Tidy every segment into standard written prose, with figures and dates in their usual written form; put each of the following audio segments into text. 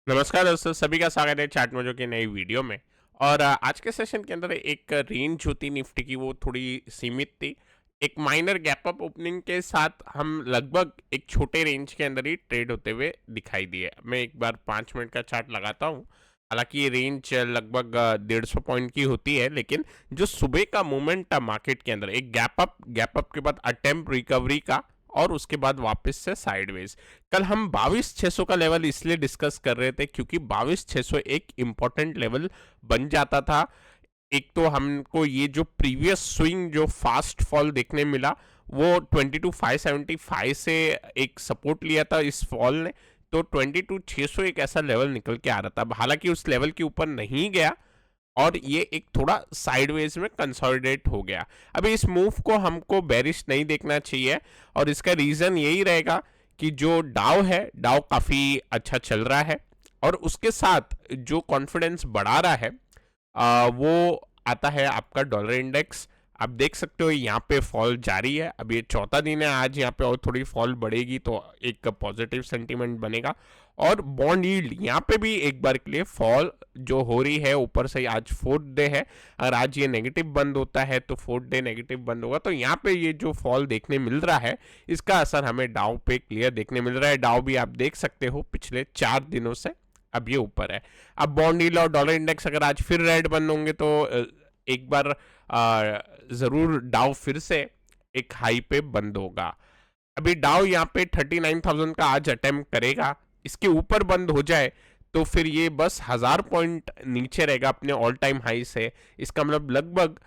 नमस्कार दोस्तों, सभी का स्वागत है चार्ट मोजो की नई वीडियो में। और आज के सेशन के अंदर एक रेंज जो थी निफ्टी की वो थोड़ी सीमित थी। एक माइनर गैप अप ओपनिंग के साथ हम लगभग एक छोटे रेंज के अंदर ही ट्रेड होते हुए दिखाई दिए। मैं एक बार 5 मिनट का चार्ट लगाता हूँ। हालांकि ये रेंज लगभग 150 पॉइंट की होती है, लेकिन जो सुबह का मूवमेंट था मार्केट के अंदर, एक गैप अप के बाद अटेम्प्ट रिकवरी का, और उसके बाद वापस से साइडवेज। कल हम 22,600 का लेवल इसलिए डिस्कस कर रहे थे क्योंकि 22,600 एक इम्पॉर्टेंट लेवल बन जाता था। एक तो हमको ये जो प्रीवियस स्विंग जो फास्ट फॉल देखने मिला, वो 22,575 से एक सपोर्ट लिया था इस फॉल ने। तो 22,600 एक ऐसा लेवल निकल के आ रहा था, हालांकि उस लेवल के ऊपर नहीं गया और ये एक थोड़ा साइडवेज में कंसोलिडेट हो गया। अभी इस मूव को हमको बेरिश नहीं देखना चाहिए, और इसका रीज़न यही रहेगा कि जो डाउ है, डाउ काफ़ी अच्छा चल रहा है, और उसके साथ जो कॉन्फिडेंस बढ़ा रहा है वो आता है आपका डॉलर इंडेक्स। आप देख सकते हो यहाँ पे फॉल जारी है। अब ये चौथा दिन है, आज यहाँ पे और थोड़ी फॉल बढ़ेगी तो एक पॉजिटिव सेंटीमेंट बनेगा। और बॉन्ड यील्ड यहाँ पे भी एक बार के लिए फॉल जो हो रही है, ऊपर से आज फोर्थ डे है। अगर आज ये नेगेटिव बंद होता है तो फोर्थ डे नेगेटिव बंद होगा, तो यहाँ पे ये जो फॉल देखने मिल रहा है, इसका असर हमें डाउ पे क्लियर देखने मिल रहा है। डाउ भी आप देख सकते हो पिछले 4 दिनों से अब ये ऊपर है। अब बॉन्ड यील्ड और डॉलर इंडेक्स अगर आज फिर रेड बंद होंगे तो एक बार जरूर डाउ फिर से एक हाई पे बंद होगा। अभी डाउ यहाँ पे 39,000 का आज अटेम्प्ट करेगा। इसके ऊपर बंद हो जाए तो फिर ये बस 1,000 पॉइंट नीचे रहेगा अपने ऑल टाइम हाई से। इसका मतलब लगभग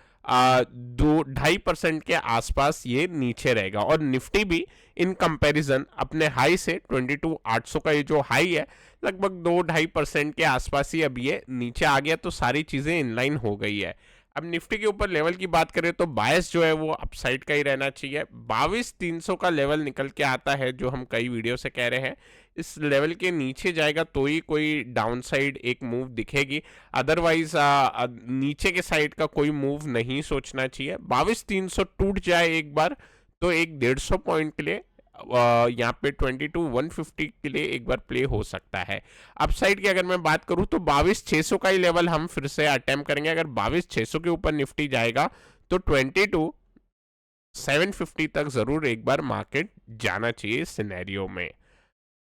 2-2.5% के आसपास ये नीचे रहेगा। और निफ्टी भी इन कंपैरिजन अपने हाई से 22,800 का ये जो हाई है, लगभग 2-2.5% के आसपास ही अब ये नीचे आ गया, तो सारी चीज़ें इनलाइन हो गई है। अब निफ्टी के ऊपर लेवल की बात करें तो बायस जो है वो अपसाइड का ही रहना चाहिए। 22,300 का लेवल निकल के आता है, जो हम कई वीडियो से कह रहे हैं। इस लेवल के नीचे जाएगा तो ही कोई डाउनसाइड एक मूव दिखेगी, अदरवाइज नीचे के साइड का कोई मूव नहीं सोचना चाहिए। 22,300 टूट जाए एक बार तो एक 150 पॉइंट के लिए यहाँ पे 22,150 के लिए एक बार प्ले हो सकता है। अपसाइड की अगर मैं बात करूँ तो 22,600 का ही लेवल हम फिर से अटेम्प्ट करेंगे। अगर 22,600 के ऊपर निफ्टी जाएगा तो 22,750 तक जरूर एक बार मार्केट जाना चाहिए इस सिनेरियो में।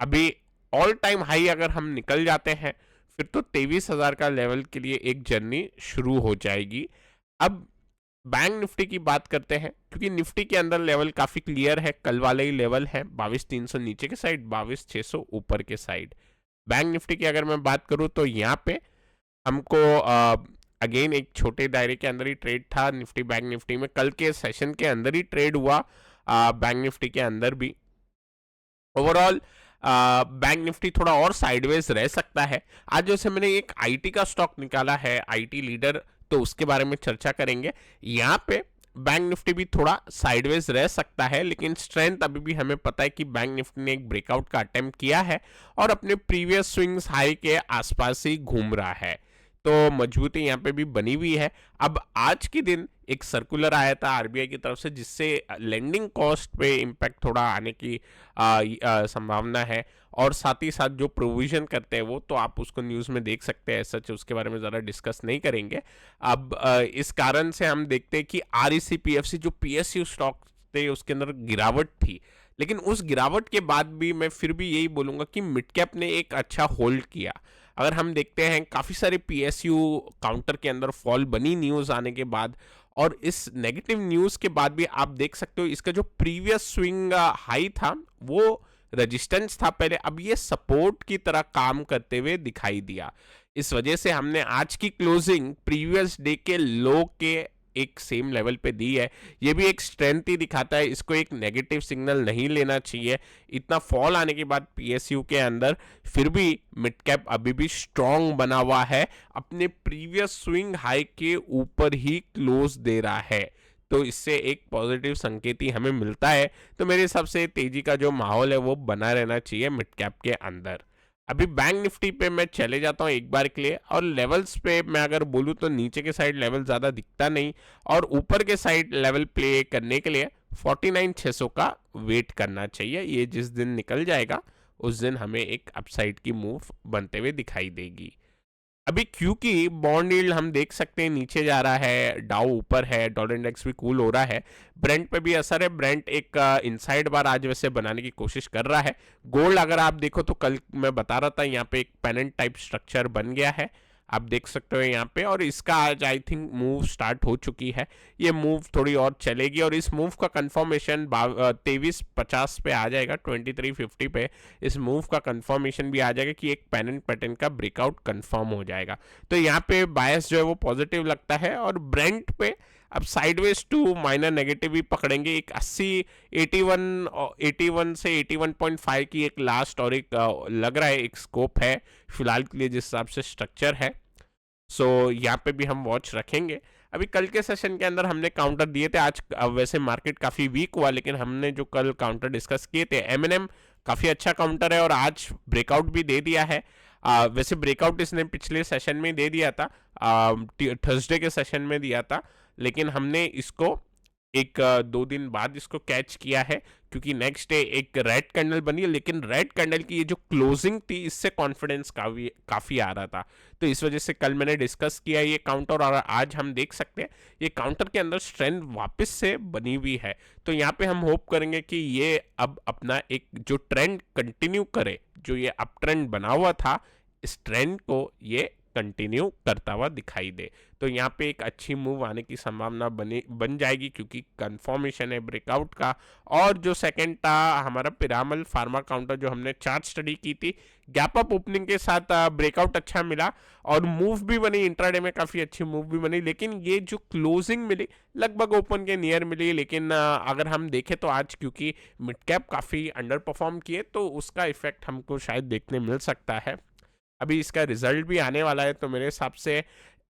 अभी ऑल टाइम हाई अगर हम निकल जाते हैं फिर तो 23,000 का लेवल के लिए एक जर्नी शुरू हो जाएगी। अब बैंक निफ्टी की बात करते हैं, क्योंकि निफ्टी के अंदर लेवल काफी क्लियर है। कल वाले ही लेवल है 22,300 नीचे के साइड, 22,600 ऊपर के साइड। बैंक निफ्टी की अगर मैं बात करूं तो यहाँ पे हमको अगेन एक छोटे दायरे के अंदर ही ट्रेड था निफ्टी बैंक निफ्टी में। कल के सेशन के अंदर ही ट्रेड हुआ बैंक निफ्टी के अंदर भी। ओवरऑल बैंक निफ्टी थोड़ा और साइडवेज रह सकता है। आज जैसे मैंने एक आईटी का स्टॉक निकाला है, आईटी लीडर, तो उसके बारे में चर्चा करेंगे। यहाँ पे बैंक निफ्टी भी थोड़ा साइडवेज रह सकता है, लेकिन स्ट्रेंथ अभी भी हमें पता है कि बैंक निफ्टी ने एक ब्रेकआउट का अटेम्प्ट किया है और अपने प्रीवियस स्विंग्स हाई के आसपास ही घूम रहा है, तो मजबूती यहाँ पे भी बनी हुई है। अब आज के दिन एक सर्कुलर आया था आरबीआई की तरफ से, जिससे लेंडिंग कॉस्ट पे इम्पैक्ट थोड़ा आने की संभावना है। और साथ ही साथ जो प्रोविजन करते हैं वो तो आप उसको न्यूज़ में देख सकते हैं, सच उसके बारे में ज़्यादा डिस्कस नहीं करेंगे। अब इस कारण से हम देखते हैं कि आरईसी पीएफसी जो पीएसयू स्टॉक थे उसके अंदर गिरावट थी, लेकिन उस गिरावट के बाद भी मैं फिर भी यही बोलूँगा कि मिड कैप ने एक अच्छा होल्ड किया। अगर हम देखते हैं काफ़ी सारे पीएसयू काउंटर के अंदर फॉल बनी न्यूज़ आने के बाद, और इस नेगेटिव न्यूज़ के बाद भी आप देख सकते हो इसका जो प्रीवियस स्विंग हाई था वो रेजिस्टेंस था पहले, अब ये सपोर्ट की तरह काम करते हुए दिखाई दिया। इस वजह से हमने आज की क्लोजिंग प्रीवियस डे के लो के एक सेम लेवल पे दी है। ये भी एक स्ट्रेंथ ही दिखाता है, इसको एक नेगेटिव सिग्नल नहीं लेना चाहिए। इतना फॉल आने के बाद पीएसयू के अंदर फिर भी मिड कैप अभी भी स्ट्रॉन्ग बना हुआ है, अपने प्रीवियस स्विंग हाई के ऊपर ही क्लोज दे रहा है, तो इससे एक पॉजिटिव संकेत ही हमें मिलता है। तो मेरे हिसाब से तेजी का जो माहौल है वो बना रहना चाहिए मिड कैप के अंदर। अभी बैंक निफ्टी पे मैं चले जाता हूँ एक बार के लिए, और लेवल्स पे मैं अगर बोलूँ तो नीचे के साइड लेवल ज़्यादा दिखता नहीं, और ऊपर के साइड लेवल प्ले करने के लिए 49,600 का वेट करना चाहिए। ये जिस दिन निकल जाएगा उस दिन हमें एक अपसाइड की मूव बनते हुए दिखाई देगी। अभी क्योंकि बॉन्ड यील्ड हम देख सकते हैं नीचे जा रहा है, डाउ ऊपर है, डॉलर इंडेक्स भी कूल हो रहा है, ब्रेंट पे भी असर है। ब्रेंट एक इनसाइड बार आज वैसे बनाने की कोशिश कर रहा है। गोल्ड अगर आप देखो तो कल मैं बता रहा था यहाँ पे एक पेनेंट टाइप स्ट्रक्चर बन गया है, आप देख सकते हो यहाँ पे, और इसका आज आई थिंक मूव स्टार्ट हो चुकी है। ये मूव थोड़ी और चलेगी और इस मूव का कंफर्मेशन 2350 पे आ जाएगा, 2350 पे इस मूव का कंफर्मेशन भी आ जाएगा कि एक पेनेंट पैटर्न का ब्रेकआउट कंफर्म हो जाएगा। तो यहाँ पे बायस जो है वो पॉजिटिव लगता है। और ब्रेंट पे अब साइडवेज टू माइनर नेगेटिव भी पकड़ेंगे, एक 80 81 से 81.5 की एक लास्ट और एक लग रहा है एक स्कोप है फिलहाल के लिए जिस हिसाब से स्ट्रक्चर है। सो यहाँ पे भी हम वॉच रखेंगे। अभी कल के सेशन के अंदर हमने काउंटर दिए थे, आज वैसे मार्केट काफ़ी वीक हुआ, लेकिन हमने जो कल काउंटर डिस्कस किए थे, एमएनएम काफ़ी अच्छा काउंटर है और आज ब्रेकआउट भी दे दिया है। वैसे ब्रेकआउट इसने पिछले सेशन में दे दिया था, थर्सडे के सेशन में दिया था, लेकिन हमने इसको एक 2 दिन बाद इसको कैच किया है क्योंकि नेक्स्ट डे एक रेड कैंडल बनी है, लेकिन रेड कैंडल की ये जो क्लोजिंग थी इससे कॉन्फिडेंस काफ़ी आ रहा था। तो इस वजह से कल मैंने डिस्कस किया ये काउंटर और आज हम देख सकते हैं ये काउंटर के अंदर स्ट्रेंथ वापस से बनी हुई है। तो यहाँ पे हम होप करेंगे कि ये अब अपना एक जो ट्रेंड कंटिन्यू करे, जो ये अप ट्रेंड बना हुआ था, इस ट्रेंड को ये कंटिन्यू करता हुआ दिखाई दे। तो यहाँ पे एक अच्छी मूव आने की संभावना बन जाएगी क्योंकि कंफर्मेशन है ब्रेकआउट का। और जो सेकंड था हमारा पिरामल फार्मा काउंटर, जो हमने चार्ट स्टडी की थी, गैप अप ओपनिंग के साथ ब्रेकआउट अच्छा मिला और मूव भी बनी, इंट्राडे में काफ़ी अच्छी मूव भी बनी, लेकिन ये जो क्लोजिंग मिली लगभग ओपन के नियर मिली। लेकिन अगर हम देखें तो आज क्योंकि मिड कैप काफ़ी अंडर परफॉर्म किए तो उसका इफेक्ट हमको शायद देखने मिल सकता है। अभी इसका रिजल्ट भी आने वाला है, तो मेरे हिसाब से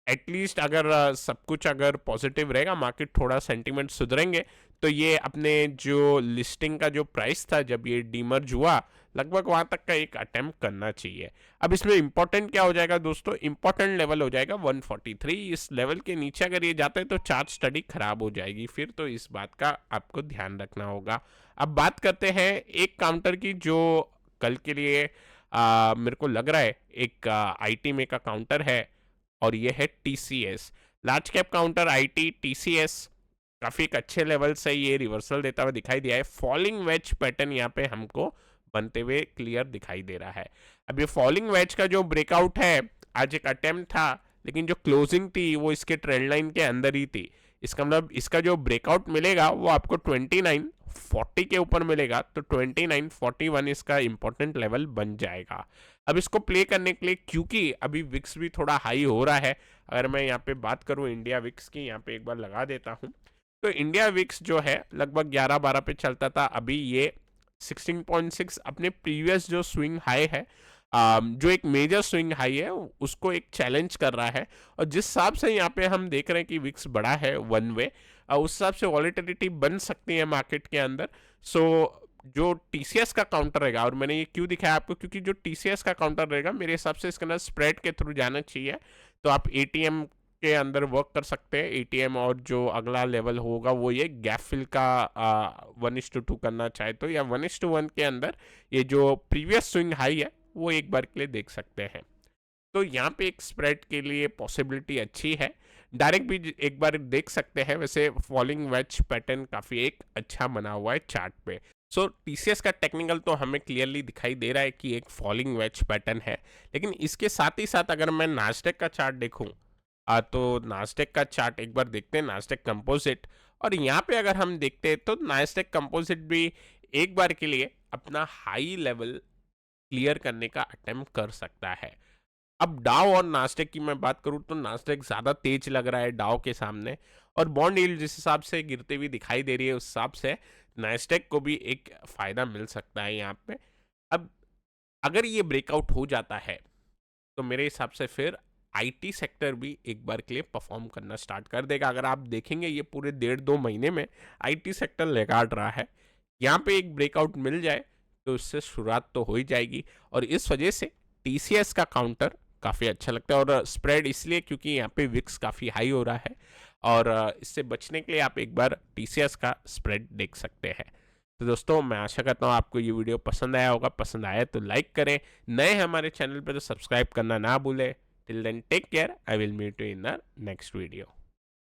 एटलीस्ट अगर सब कुछ अगर पॉजिटिव रहेगा, मार्केट थोड़ा सेंटीमेंट सुधरेंगे, तो ये अपने जो लिस्टिंग का जो प्राइस था जब ये डीमर्ज हुआ लगभग वहाँ तक का एक अटेम्प्ट करना चाहिए। अब इसमें इंपॉर्टेंट क्या हो जाएगा दोस्तों, इंपॉर्टेंट लेवल हो जाएगा 143। इस लेवल के नीचे अगर ये जाता है तो चार्ट स्टडी खराब हो जाएगी, फिर तो इस बात का आपको ध्यान रखना होगा। अब बात करते हैं एक काउंटर की जो कल के लिए मेरे को लग रहा है एक आईटी में का काउंटर है और ये है TCS, large cap counter IT TCS. काफ़ी एक अच्छे लेवल से ये रिवर्सल देता हुआ दिखाई दिया है। फॉलिंग वेज पैटर्न यहाँ पे हमको बनते हुए क्लियर दिखाई दे रहा है। अब ये फॉलिंग वेज का जो ब्रेकआउट है आज एक अटेम्प्ट था, लेकिन जो क्लोजिंग थी वो इसके ट्रेंड लाइन के अंदर ही थी। इसका मतलब इसका जो ब्रेकआउट मिलेगा वो आपको 2940 के ऊपर मिलेगा, तो 2941 इसका इंपॉर्टेंट लेवल बन जाएगा। अब इसको प्ले करने के लिए क्योंकि अभी विक्स भी थोड़ा हाई हो रहा है, अगर मैं यहाँ पे बात करूँ इंडिया विक्स की, यहाँ पे एक बार लगा देता हूँ, तो इंडिया विक्स जो है लगभग 11-12 पे चलता था, अभी ये 16.6 अपने प्रीवियस जो स्विंग हाई है, जो एक मेजर स्विंग हाई है, उसको एक चैलेंज कर रहा है। और जिस हिसाब से यहाँ पे हम देख रहे हैं कि विक्स बड़ा है वन वे, उस हिसाब से वॉलेटिलिटी बन सकती है मार्केट के अंदर। सो जो टीसीएस का काउंटर रहेगा, और मैंने ये क्यों दिखाया आपको, क्योंकि जो टीसीएस का काउंटर रहेगा मेरे हिसाब से इसके अंदर स्प्रेड के थ्रू जाना चाहिए। तो आप एटीएम के अंदर वर्क कर सकते हैं, एटीएम, और जो अगला लेवल होगा वो ये गैप फिल का 1:2 करना चाहे तो, या 1:1 के अंदर ये जो प्रीवियस स्विंग हाई है वो एक बार के लिए देख सकते हैं। तो यहाँ पे एक स्प्रेड के लिए पॉसिबिलिटी अच्छी है। डायरेक्ट भी एक बार देख सकते हैं। वैसे फॉलिंग वेज पैटर्न काफ़ी एक अच्छा बना हुआ है चार्ट पे। सो टीसीएस का टेक्निकल तो हमें क्लियरली दिखाई दे रहा है कि एक फॉलिंग वेज पैटर्न है, लेकिन इसके साथ ही साथ अगर मैं नास्डेक का चार्ट देखूँ, तो नास्डेक का चार्ट एक बार देखते हैं, नास्डेक कंपोजिट, और यहाँ पे अगर हम देखते हैं तो नास्डेक कंपोजिट भी एक बार के लिए अपना हाई लेवल क्लियर करने का अटेम्प्ट कर सकता है। अब डाउ और नास्डेक की मैं बात करूं तो नास्डेक ज़्यादा तेज लग रहा है डाउ के सामने, और बॉन्ड यील्ड जिस हिसाब से गिरते हुए दिखाई दे रही है उस हिसाब से नास्डेक को भी एक फ़ायदा मिल सकता है यहाँ पे। अब अगर ये ब्रेकआउट हो जाता है तो मेरे हिसाब से फिर आईटी सेक्टर भी एक बार के लिए परफॉर्म करना स्टार्ट कर देगा। अगर आप देखेंगे ये पूरे 1.5-2 महीने में आईटी सेक्टर लेगाड़ रहा है, यहाँ पे एक ब्रेकआउट मिल जाए तो इससे शुरुआत तो हो ही जाएगी। और इस वजह से टीसीएस का काउंटर काफ़ी अच्छा लगता है, और स्प्रेड इसलिए क्योंकि यहाँ पे विक्स काफ़ी हाई हो रहा है, और इससे बचने के लिए आप एक बार टीसीएस का स्प्रेड देख सकते हैं। तो दोस्तों मैं आशा करता हूँ आपको ये वीडियो पसंद आया होगा, पसंद आया तो लाइक करें, नए हैं हमारे चैनल पे तो सब्सक्राइब करना ना भूलें। Till then take care, I will meet you in the next video.